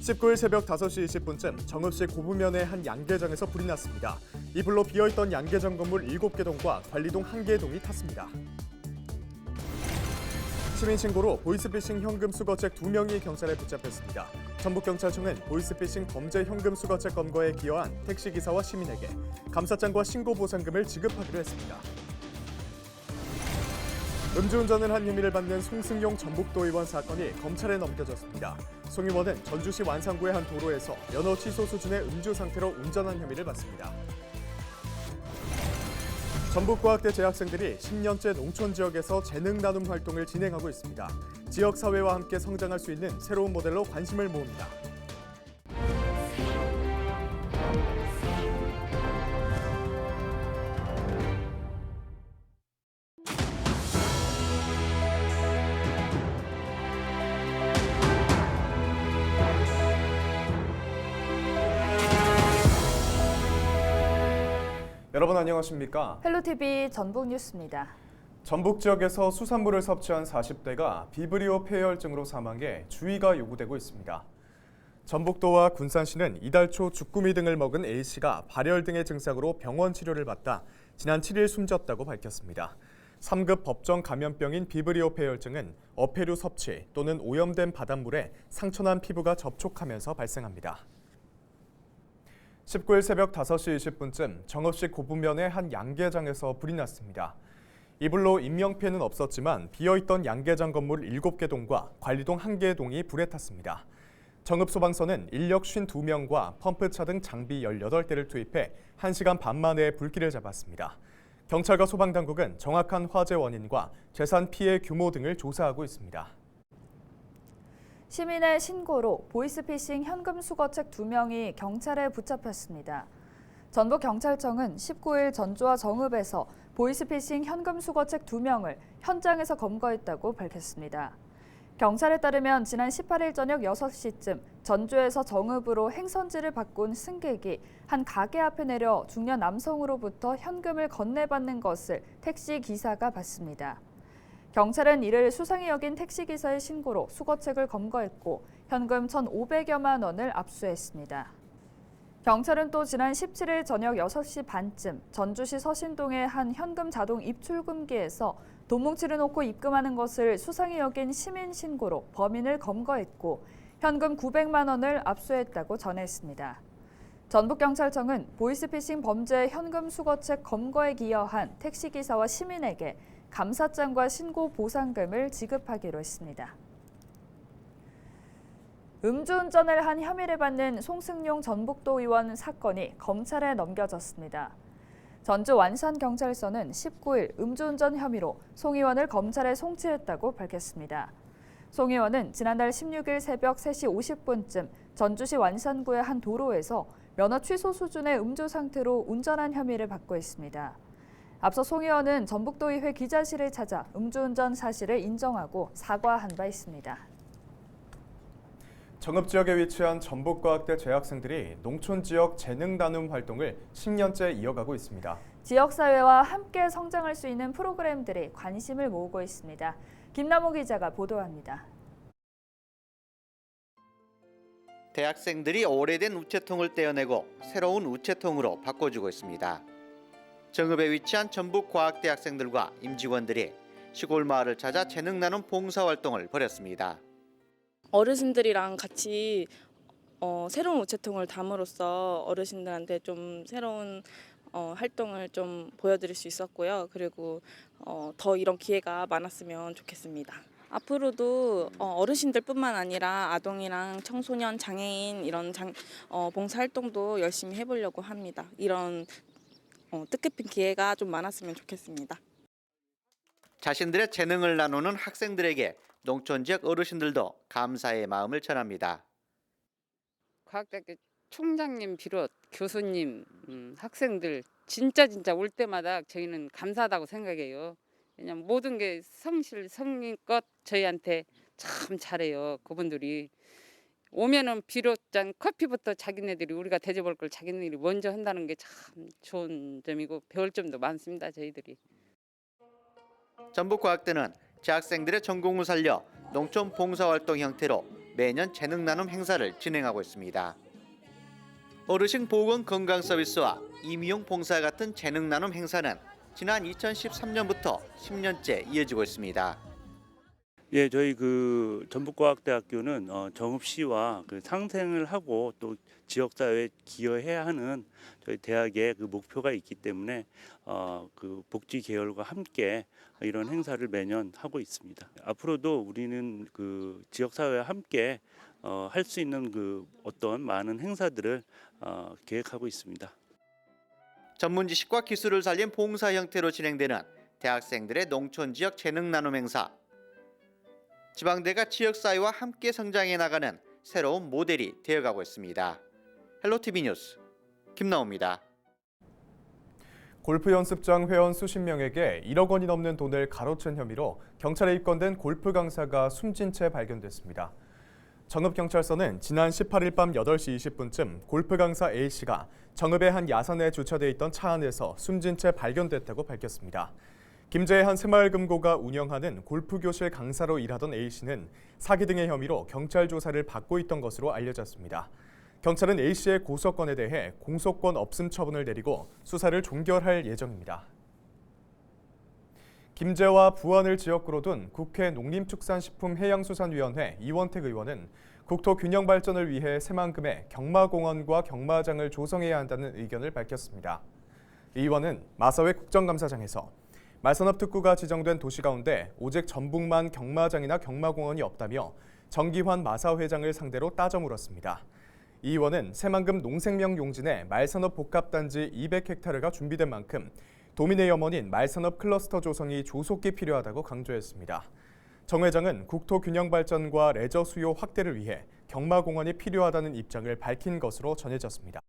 19일 새벽 5시 20분쯤 정읍시 고부면의 한 양계장에서 불이 났습니다. 이 불로 비어있던 양계장 건물 7개 동과 관리동 1개 동이 탔습니다. 시민 신고로 보이스피싱 현금 수거책 2명이 경찰에 붙잡혔습니다. 전북경찰청은 보이스피싱 범죄 현금 수거책 검거에 기여한 택시기사와 시민에게 감사장과 신고보상금을 지급하기로 했습니다. 음주운전을 한 혐의를 받는 송승용 전북도 의원 사건이 검찰에 넘겨졌습니다. 송 의원은 전주시 완산구의 한 도로에서 면허 취소 수준의 음주 상태로 운전한 혐의를 받습니다. 전북과학대 재학생들이 10년째 농촌 지역에서 재능 나눔 활동을 진행하고 있습니다. 지역 사회와 함께 성장할 수 있는 새로운 모델로 관심을 모읍니다. 여러분 안녕하십니까? 헬로티비 전북 뉴스입니다. 전북 지역에서 수산물을 섭취한 40대가 비브리오 폐혈증으로 사망해 주의가 요구되고 있습니다. 전북도와 군산시는 이달 초 주꾸미 등을 먹은 A씨가 발열 등의 증상으로 병원 치료를 받다 지난 7일 숨졌다고 밝혔습니다. 3급 법정 감염병인 비브리오 폐혈증은 어패류 섭취 또는 오염된 바닷물에 상처난 피부가 접촉하면서 발생합니다. 19일 새벽 5시 20분쯤 정읍시 고부면의 한 양계장에서 불이 났습니다. 이 불로 인명피해는 없었지만 비어있던 양계장 건물 7개 동과 관리동 1개 동이 불에 탔습니다. 정읍소방서는 인력 52명과 펌프차 등 장비 18대를 투입해 1시간 반 만에 불길을 잡았습니다. 경찰과 소방당국은 정확한 화재 원인과 재산 피해 규모 등을 조사하고 있습니다. 시민의 신고로 보이스피싱 현금 수거책 2명이 경찰에 붙잡혔습니다. 전북경찰청은 19일 전주와 정읍에서 보이스피싱 현금 수거책 2명을 현장에서 검거했다고 밝혔습니다. 경찰에 따르면 지난 18일 저녁 6시쯤 전주에서 정읍으로 행선지를 바꾼 승객이 한 가게 앞에 내려 중년 남성으로부터 현금을 건네받는 것을 택시 기사가 봤습니다. 경찰은 이를 수상히 여긴 택시기사의 신고로 수거책을 검거했고 현금 1,500여만 원을 압수했습니다. 경찰은 또 지난 17일 저녁 6시 반쯤 전주시 서신동의 한 현금 자동 입출금기에서 돈 뭉치를 놓고 입금하는 것을 수상히 여긴 시민 신고로 범인을 검거했고 현금 900만 원을 압수했다고 전했습니다. 전북경찰청은 보이스피싱 범죄 현금 수거책 검거에 기여한 택시기사와 시민에게 감사장과 신고 보상금을 지급하기로 했습니다. 음주운전을 한 혐의를 받는 송승용 전북도 의원 사건이 검찰에 넘겨졌습니다. 전주 완산경찰서는 19일 음주운전 혐의로 송 의원을 검찰에 송치했다고 밝혔습니다. 송 의원은 지난달 16일 새벽 3시 50분쯤 전주시 완산구의 한 도로에서 면허 취소 수준의 음주 상태로 운전한 혐의를 받고 있습니다. 앞서 송 의원은 전북도의회 기자실을 찾아 음주운전 사실을 인정하고 사과한 바 있습니다. 정읍 지역에 위치한 전북과학대 재학생들이 농촌 지역 재능 나눔 활동을 10년째 이어가고 있습니다. 지역사회와 함께 성장할 수 있는 프로그램들이 관심을 모으고 있습니다. 김남호 기자가 보도합니다. 대학생들이 오래된 우체통을 떼어내고 새로운 우체통으로 바꿔주고 있습니다. 정읍에 위치한 전북과학대 학생들과 임직원들이 시골 마을을 찾아 재능 나눔 봉사활동을 벌였습니다. 어르신들이랑 같이 새로운 우체통을 담으로써 어르신들한테 좀 새로운 활동을 좀 보여드릴 수 있었고요. 그리고 더 이런 기회가 많았으면 좋겠습니다. 앞으로도 어르신들뿐만 아니라 아동이랑 청소년, 장애인 이런 봉사활동도 열심히 해보려고 합니다. 이런 뜻깊은 기회가 좀 많았으면 좋겠습니다. 자신들의 재능을 나누는 학생들에게 농촌 지역 어르신들도 감사의 마음을 전합니다. 과학대학교 총장님 비롯 교수님, 학생들 진짜 올 때마다 저희는 감사하다고 생각해요. 왜냐면 모든 게 성실성의껏 저희한테 참 잘해요. 그분들이 오면은 비롯장 커피부터 자기네들이 우리가 대접할 걸 자기네들이 먼저 한다는 게 참 좋은 점이고 배울 점도 많습니다. 저희들이. 전북과학대는 재학생들의 전공을 살려 농촌 봉사활동 형태로 매년 재능 나눔 행사를 진행하고 있습니다. 어르신 보건 건강 서비스와 임의용 봉사 같은 재능 나눔 행사는 지난 2013년부터 10년째 이어지고 있습니다. 예, 저희 그 전북과학대학교는 정읍시와 그 상생을 하고 또 지역사회에 기여해야 하는 저희 대학의 그 목표가 있기 때문에 그 복지 계열과 함께 이런 행사를 매년 하고 있습니다. 앞으로도 우리는 그 지역사회와 함께 할 수 있는 그 어떤 많은 행사들을 계획하고 있습니다. 전문 지식과 기술을 살린 봉사 형태로 진행되는 대학생들의 농촌 지역 재능 나눔 행사. 지방대가 지역사회와 함께 성장해 나가는 새로운 모델이 되어가고 있습니다. 헬로티비 뉴스 김나옵니다. 골프 연습장 회원 수십 명에게 1억 원이 넘는 돈을 가로챈 혐의로 경찰에 입건된 골프 강사가 숨진 채 발견됐습니다. 정읍경찰서는 지난 18일 밤 8시 20분쯤 골프 강사 A씨가 정읍의 한 야산에 주차돼 있던 차 안에서 숨진 채 발견됐다고 밝혔습니다. 김제의 한 새마을금고가 운영하는 골프교실 강사로 일하던 A씨는 사기 등의 혐의로 경찰 조사를 받고 있던 것으로 알려졌습니다. 경찰은 A씨의 고소건에 대해 공소권 없음 처분을 내리고 수사를 종결할 예정입니다. 김제와 부안을 지역구로 둔 국회 농림축산식품해양수산위원회 이원택 의원은 국토 균형 발전을 위해 새만금에 경마공원과 경마장을 조성해야 한다는 의견을 밝혔습니다. 이 의원은 마사회 국정감사장에서 말산업 특구가 지정된 도시 가운데 오직 전북만 경마장이나 경마공원이 없다며 정기환 마사회장을 상대로 따져 물었습니다. 이 의원은 새만금 농생명 용진에 말산업 복합단지 200헥타르가 준비된 만큼 도민의 염원인 말산업 클러스터 조성이 조속히 필요하다고 강조했습니다. 정 회장은 국토 균형 발전과 레저 수요 확대를 위해 경마공원이 필요하다는 입장을 밝힌 것으로 전해졌습니다.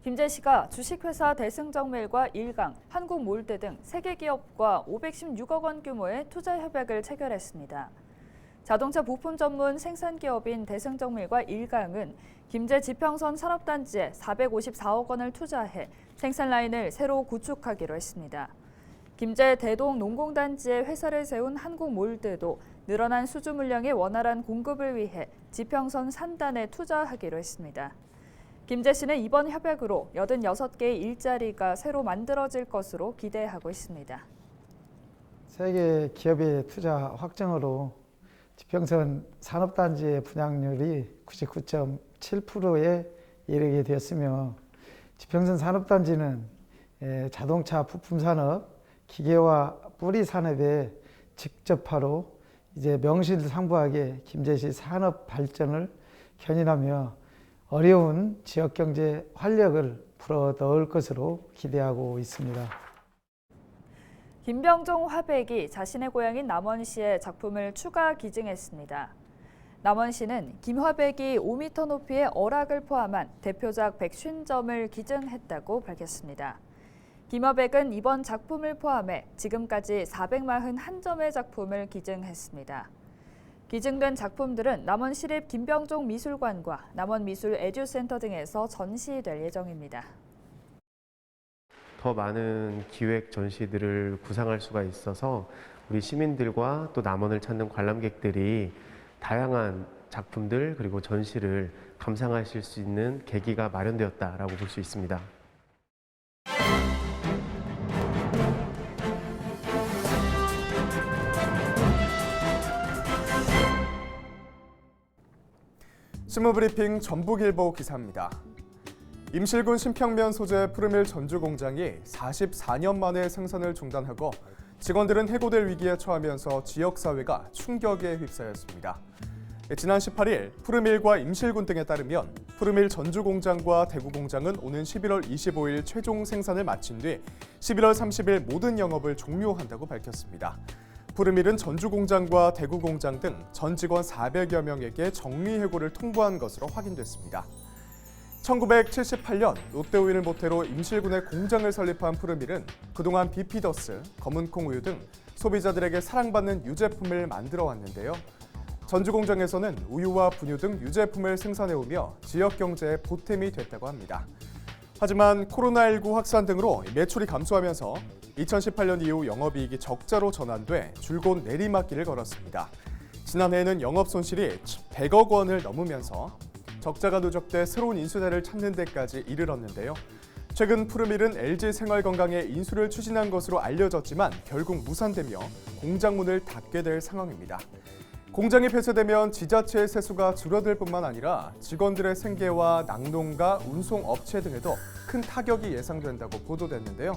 김제시가 주식회사 대승정밀과 일강, 한국몰드 등 3개 기업과 516억 원 규모의 투자 협약을 체결했습니다. 자동차 부품 전문 생산 기업인 대승정밀과 일강은 김제 지평선 산업단지에 454억 원을 투자해 생산 라인을 새로 구축하기로 했습니다. 김제 대동 농공단지에 회사를 세운 한국몰드도 늘어난 수주 물량의 원활한 공급을 위해 지평선 산단에 투자하기로 했습니다. 김제시는 이번 협약으로 86개의 일자리가 새로 만들어질 것으로 기대하고 있습니다. 세계 기업의 투자 확정으로 지평선 산업단지의 분양률이 99.7%에 이르게 되었으며 지평선 산업단지는 자동차 부품 산업, 기계와 뿌리 산업에 직접하로 이제 명실상부하게 김제시 산업 발전을 견인하며 어려운 지역 경제 활력을 불어넣을 것으로 기대하고 있습니다. 김병종 화백이 자신의 고향인 남원시에 작품을 추가 기증했습니다. 남원시는 김화백이 5m 높이의 어락을 포함한 대표작 150점을 기증했다고 밝혔습니다. 김화백은 이번 작품을 포함해 지금까지 441점의 작품을 기증했습니다. 기증된 작품들은 남원시립 김병종 미술관과 남원미술 에듀센터 등에서 전시될 예정입니다. 더 많은 기획 전시들을 구상할 수가 있어서 우리 시민들과 또 남원을 찾는 관람객들이 다양한 작품들 그리고 전시를 감상하실 수 있는 계기가 마련되었다라고 볼 수 있습니다. 신문브리핑 전북일보 기사입니다. 임실군 신평면 소재 푸르밀 전주 공장이 44년 만에 생산을 중단하고 직원들은 해고될 위기에 처하면서 지역사회가 충격에 휩싸였습니다. 지난 18일 푸르밀과 임실군 등에 따르면 푸르밀 전주 공장과 대구 공장은 오는 11월 25일 최종 생산을 마친 뒤 11월 30일 모든 영업을 종료한다고 밝혔습니다. 푸르밀은 전주 공장과 대구 공장 등 전 직원 400여 명에게 정리해고를 통보한 것으로 확인됐습니다. 1978년 롯데오일을 모태로 임실군에 공장을 설립한 푸르밀은 그동안 비피더스, 검은콩 우유 등 소비자들에게 사랑받는 유제품을 만들어 왔는데요. 전주 공장에서는 우유와 분유 등 유제품을 생산해오며 지역 경제에 보탬이 됐다고 합니다. 하지만 코로나19 확산 등으로 매출이 감소하면서 2018년 이후 영업이익이 적자로 전환돼 줄곧 내리막길을 걸었습니다. 지난해에는 영업 손실이 100억 원을 넘으면서 적자가 누적돼 새로운 인수대를 찾는 데까지 이르렀는데요. 최근 푸르밀은 LG 생활건강에 인수를 추진한 것으로 알려졌지만 결국 무산되며 공장 문을 닫게 될 상황입니다. 공장이 폐쇄되면 지자체의 세수가 줄어들 뿐만 아니라 직원들의 생계와 낙농가, 운송업체 등에도 큰 타격이 예상된다고 보도됐는데요.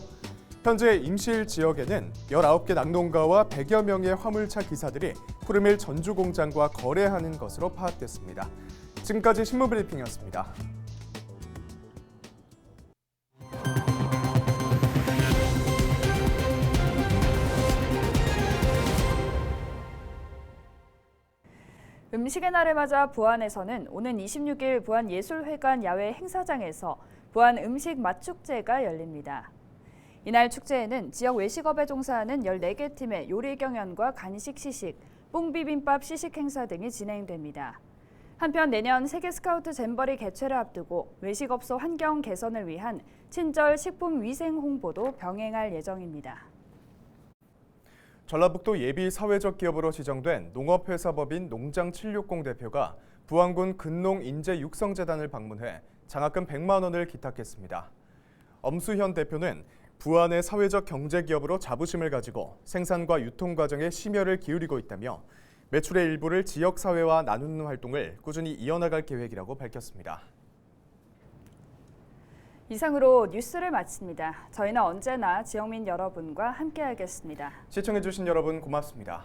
현재 임실 지역에는 19개 낙농가와 100여 명의 화물차 기사들이 푸르밀 전주 공장과 거래하는 것으로 파악됐습니다. 지금까지 신문브리핑이었습니다. 음식의 날을 맞아 부안에서는 오는 26일 부안예술회관 야외 행사장에서 부안 음식 맛축제가 열립니다. 이날 축제에는 지역 외식업에 종사하는 14개 팀의 요리 경연과 간식 시식, 뽕비빔밥 시식 행사 등이 진행됩니다. 한편 내년 세계 스카우트 잼버리 개최를 앞두고 외식업소 환경 개선을 위한 친절 식품 위생 홍보도 병행할 예정입니다. 전라북도 예비 사회적 기업으로 지정된 농업회사법인 농장760 대표가 부안군 근농인재육성재단을 방문해 장학금 100만 원을 기탁했습니다. 엄수현 대표는 부안의 사회적 경제기업으로 자부심을 가지고 생산과 유통 과정에 심혈을 기울이고 있다며 매출의 일부를 지역사회와 나누는 활동을 꾸준히 이어나갈 계획이라고 밝혔습니다. 이상으로 뉴스를 마칩니다. 저희는 언제나 지역민 여러분과 함께하겠습니다. 시청해주신 여러분 고맙습니다.